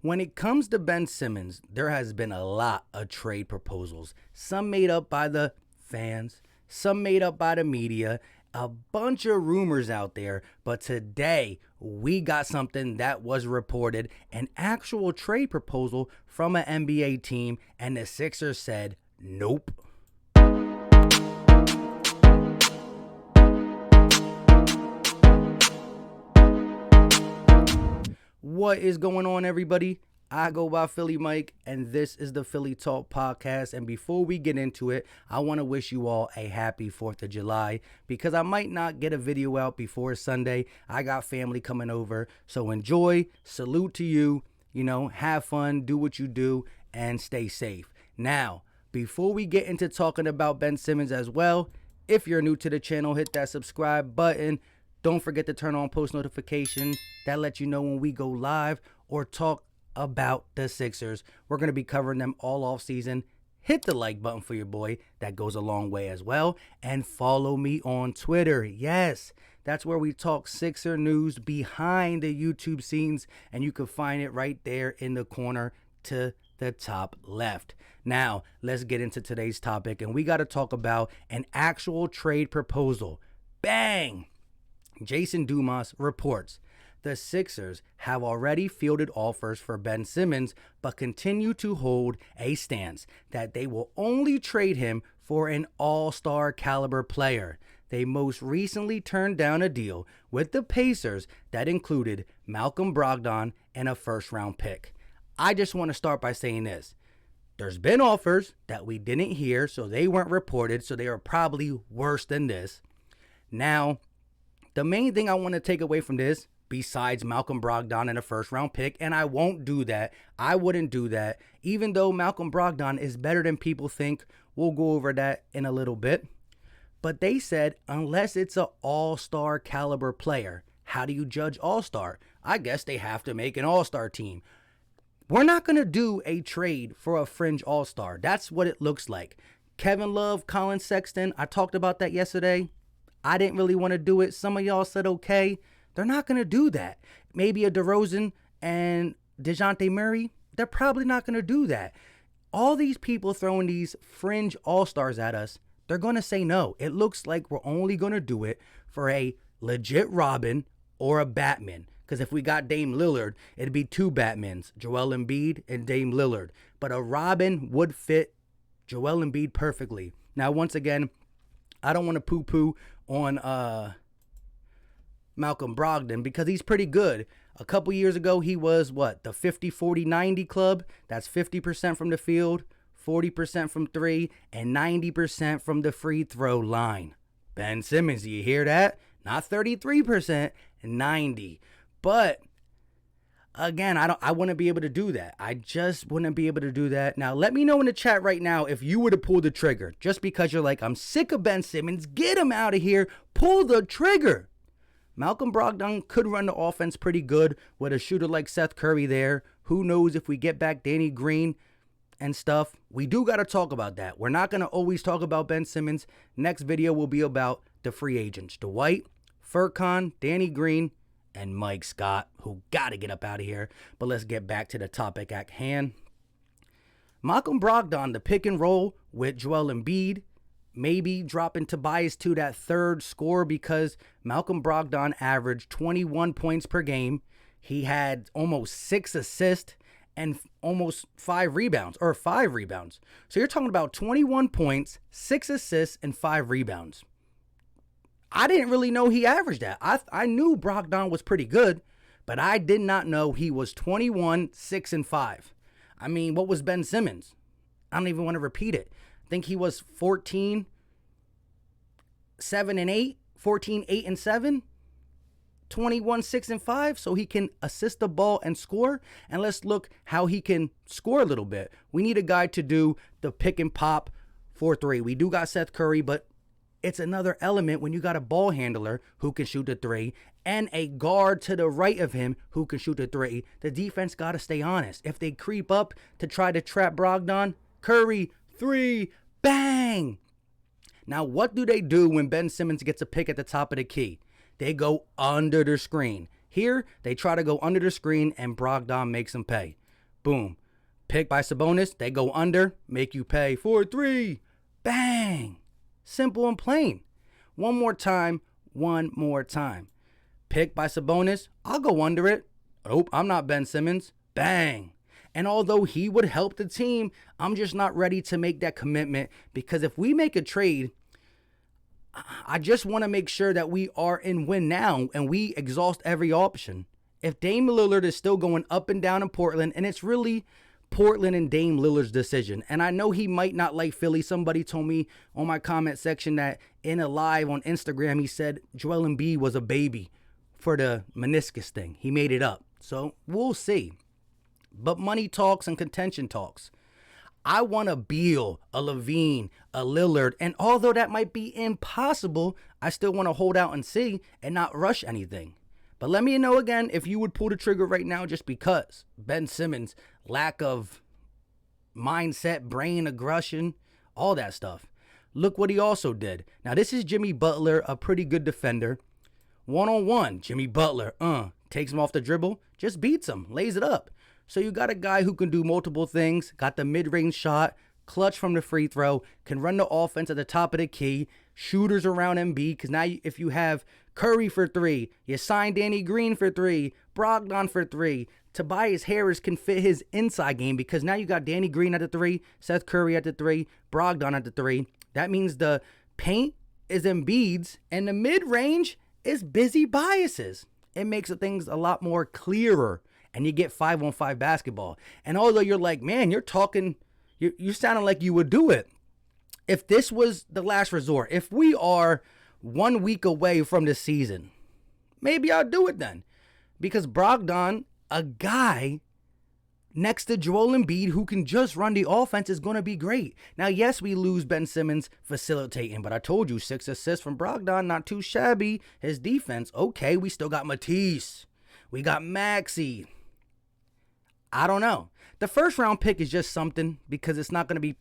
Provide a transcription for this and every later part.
When it comes to Ben Simmons, there has been a lot of trade proposals. Some made up by the fans, some made up by the media, a bunch of rumors out there. But today, we got something that was reported, an actual trade proposal from an NBA team, and the Sixers said, nope. What is going on, everybody? I go by Philly Mike, and this is the Philly Talk Podcast. And before we get into it, I want to wish you all a happy 4th of July, because I might not get a video out before Sunday. I got family coming over, so enjoy, salute to you, have fun, do what you do, and stay safe. Now, before we get into talking about Ben Simmons as well, if you're new to the channel, hit that subscribe button. Don't forget to turn on post notifications. That lets you know when we go live or talk about the Sixers. We're going to be covering them all off season. Hit the like button for your boy. That goes a long way as well. And follow me on Twitter. Yes, that's where we talk Sixer news behind the YouTube scenes. And you can find it right there in the corner to the top left. Now, let's get into today's topic. And we got to talk about an actual trade proposal. Bang! Jason Dumas reports the Sixers have already fielded offers for Ben Simmons, but continue to hold a stance that they will only trade him for an all-star caliber player. They most recently turned down a deal with the Pacers that included Malcom Brogdon and a first-round pick. I just want to start by saying this. There's been offers that we didn't hear, so they weren't reported, so they are probably worse than this. Now, the main thing I want to take away from this, besides Malcom Brogdon and a first-round pick, and I won't do that. I wouldn't do that. Even though Malcom Brogdon is better than people think. We'll go over that in a little bit. But they said, unless it's an all-star caliber player, how do you judge all-star? I guess they have to make an all-star team. We're not going to do a trade for a fringe all-star. That's what it looks like. Kevin Love, Colin Sexton, I talked about that yesterday. I didn't really want to do it. Some of y'all said okay. They're not going to do that. Maybe a DeRozan and DeJounte Murray, they're probably not going to do that. All these people throwing these fringe all-stars at us, they're going to say no. It looks like we're only going to do it for a legit Robin or a Batman. Because if we got Dame Lillard, it'd be two Batmans, Joel Embiid and Dame Lillard. But a Robin would fit Joel Embiid perfectly. Now, once again, I don't want to poo-poo on Malcom Brogdon because he's pretty good. A couple years ago, he was the 50-40-90 club. That's 50% from the field, 40% from three, and 90% from the free throw line. Ben Simmons, you hear that? Not 33%, 90%. But again, I wouldn't be able to do that. I just wouldn't be able to do that. Now, let me know in the chat right now if you would have pulled the trigger. Just because you're like, I'm sick of Ben Simmons. Get him out of here. Pull the trigger. Malcom Brogdon could run the offense pretty good with a shooter like Seth Curry there. Who knows if we get back Danny Green and stuff. We do got to talk about that. We're not going to always talk about Ben Simmons. Next video will be about the free agents. Dwight, Furkan, Danny Green, and Mike Scott, who got to get up out of here. But let's get back to the topic at hand. Malcom Brogdon, the pick and roll with Joel Embiid, maybe dropping Tobias to that third score because Malcom Brogdon averaged 21 points per game. He had almost 6 assists and almost 5 rebounds. So you're talking about 21 points, 6 assists, and 5 rebounds. I didn't really know he averaged that. I knew Brogdon was pretty good, but I did not know he was 21, 6, and 5. I mean, what was Ben Simmons? I don't even want to repeat it. I think he was 14, 7, and 8, 14, 8, and 7, 21, 6, and 5, so he can assist the ball and score. And let's look how he can score a little bit. We need a guy to do the pick and pop 4-3. We do got Seth Curry, but it's another element when you got a ball handler who can shoot the 3 and a guard to the right of him who can shoot the 3. The defense got to stay honest. If they creep up to try to trap Brogdon, Curry, 3, bang. Now, what do they do when Ben Simmons gets a pick at the top of the key? They go under the screen. Here, they try to go under the screen and Brogdon makes them pay. Boom. Pick by Sabonis, they go under, make you pay 4-3. Bang. Simple and plain. One more time. Pick by Sabonis, I'll go under it. Nope, I'm not Ben Simmons. Bang. And although he would help the team, I'm just not ready to make that commitment, because if we make a trade, I just want to make sure that we are in win now and we exhaust every option. If Dame Lillard is still going up and down in Portland, and it's really Portland and Dame Lillard's decision, and I know he might not like Philly. Somebody told me on my comment section that in a live on Instagram, he said Joel Embiid was a baby for the meniscus thing. He made it up. So we'll see. But money talks and contention talks. I want a Beal, a Levine, a Lillard, and although that might be impossible, I still want to hold out and see and not rush anything. But let me know again if you would pull the trigger right now just because Ben Simmons' lack of mindset, brain aggression, all that stuff. Look what he also did. Now, this is Jimmy Butler, a pretty good defender. One-on-one, Jimmy Butler, takes him off the dribble, just beats him, lays it up. So you got a guy who can do multiple things, got the mid-range shot, clutch from the free throw, can run the offense at the top of the key, shooters around Embiid, because now if you have Curry for 3, you sign Danny Green for 3, Brogdon for 3, Tobias Harris can fit his inside game because now you got Danny Green at the 3, Seth Curry at the 3, Brogdon at the 3. That means the paint is Embiid's and the mid-range is Busy Bias's. It makes things a lot more clearer. And you get 5-on-5 basketball. And although you're like, man, you're sounding like you would do it. If this was the last resort, if we are 1 week away from the season, maybe I'll do it then. Because Brogdon, a guy next to Joel Embiid who can just run the offense, is going to be great. Now, yes, we lose Ben Simmons facilitating, but I told you 6 assists from Brogdon, not too shabby. His defense, okay, we still got Matisse. We got Maxey. I don't know. The first round pick is just something because it's not going to be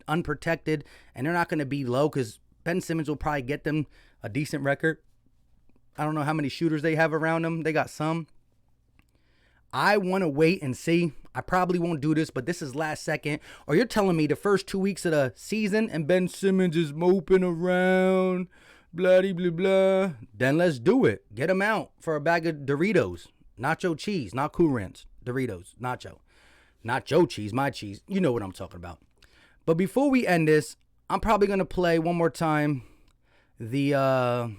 unprotected, and they're not going to be low because Ben Simmons will probably get them a decent record. I don't know how many shooters they have around them. They got some. I want to wait and see. I probably won't do this, but this is last second. Or you're telling me the first 2 weeks of the season and Ben Simmons is moping around, blah, blah, blah. Then let's do it. Get him out for a bag of Doritos. Nacho cheese, not Cool Ranch. Doritos, nacho. Nacho cheese, my cheese. You know what I'm talking about. But before we end this, I'm probably going to play one more time let's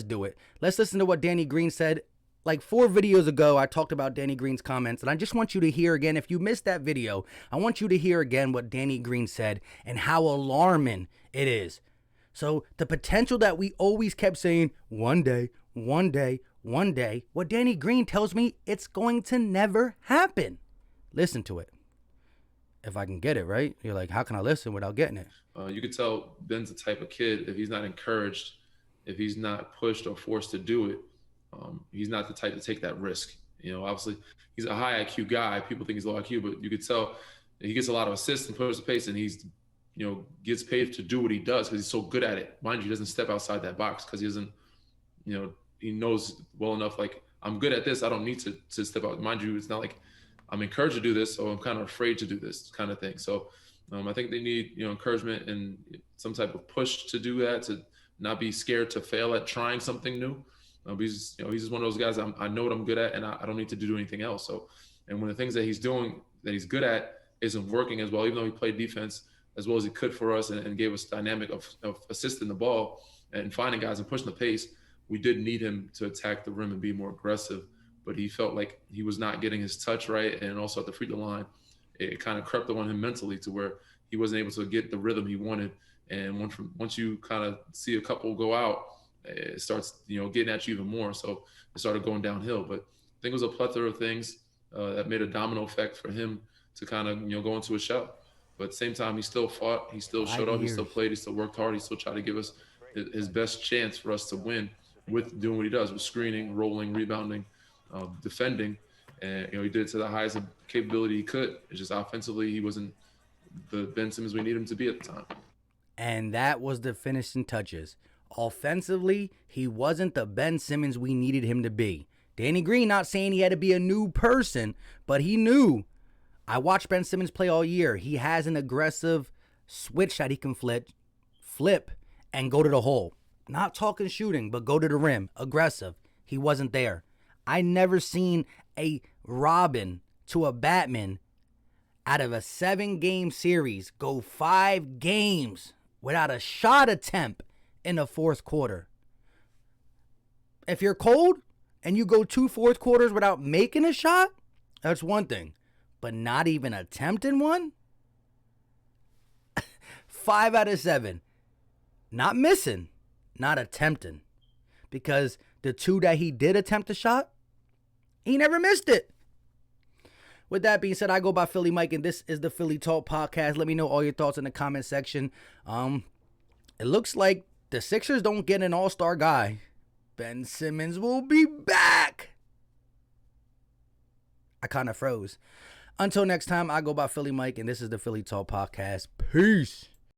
do it. Let's listen to what Danny Green said. Like 4 videos ago, I talked about Danny Green's comments, and I just want you to hear again. If you missed that video, I want you to hear again what Danny Green said and how alarming it is. So the potential that we always kept saying, one day, what Danny Green tells me, it's going to never happen. Listen to it. If I can get it, right? You're like, how can I listen without getting it? You could tell Ben's the type of kid, if he's not encouraged, if he's not pushed or forced to do it, he's not the type to take that risk. You know, obviously, he's a high IQ guy. People think he's low IQ, but you could tell he gets a lot of assists and pushes the pace, and he's, gets paid to do what he does because he's so good at it. Mind you, he doesn't step outside that box because he doesn't, he knows well enough, like, I'm good at this. I don't need to step out. Mind you, it's not like I'm encouraged to do this, so I'm kind of afraid to do this kind of thing. So I think they need, encouragement and some type of push to do that, to not be scared to fail at trying something new. He's just one of those guys. I know what I'm good at, and I don't need to do anything else. So, and when the things that he's doing that he's good at isn't working as well, even though he played defense as well as he could for us and gave us dynamic of assisting the ball and finding guys and pushing the pace, we did need him to attack the rim and be more aggressive. But he felt like he was not getting his touch right, and also at the free throw line, it kind of crept on him mentally to where he wasn't able to get the rhythm he wanted. And once you kind of see a couple go out, it starts, getting at you even more. So it started going downhill. But I think it was a plethora of things that made a domino effect for him to kind of, go into a shell. But at the same time, he still fought. He still showed up. He still played. He still worked hard. He still tried to give us his best chance for us to win with doing what he does, with screening, rolling, rebounding, defending. And, he did it to the highest capability he could. It's just offensively, he wasn't the Ben Simmons we need him to be at the time. And that was the finishing touches. Offensively, he wasn't the Ben Simmons we needed him to be. Danny Green, not saying he had to be a new person, but he knew. I watched Ben Simmons play all year. He has an aggressive switch that he can flip, and go to the hole. Not talking shooting, but go to the rim. Aggressive. He wasn't there. I never seen a Robin to a Batman out of a 7-game series go 5 games without a shot attempt in the fourth quarter. If you're cold and you go 2 fourth quarters without making a shot, that's one thing. But not even attempting one? 5 out of 7. Not missing, not attempting. Because the 2 that he did attempt a shot, he never missed it. With that being said, I go by Philly Mike, and this is the Philly Talk Podcast. Let me know all your thoughts in the comment section. It looks like the Sixers don't get an all-star guy. Ben Simmons will be back. I kind of froze. Until next time, I go by Philly Mike, and this is the Philly Talk Podcast. Peace.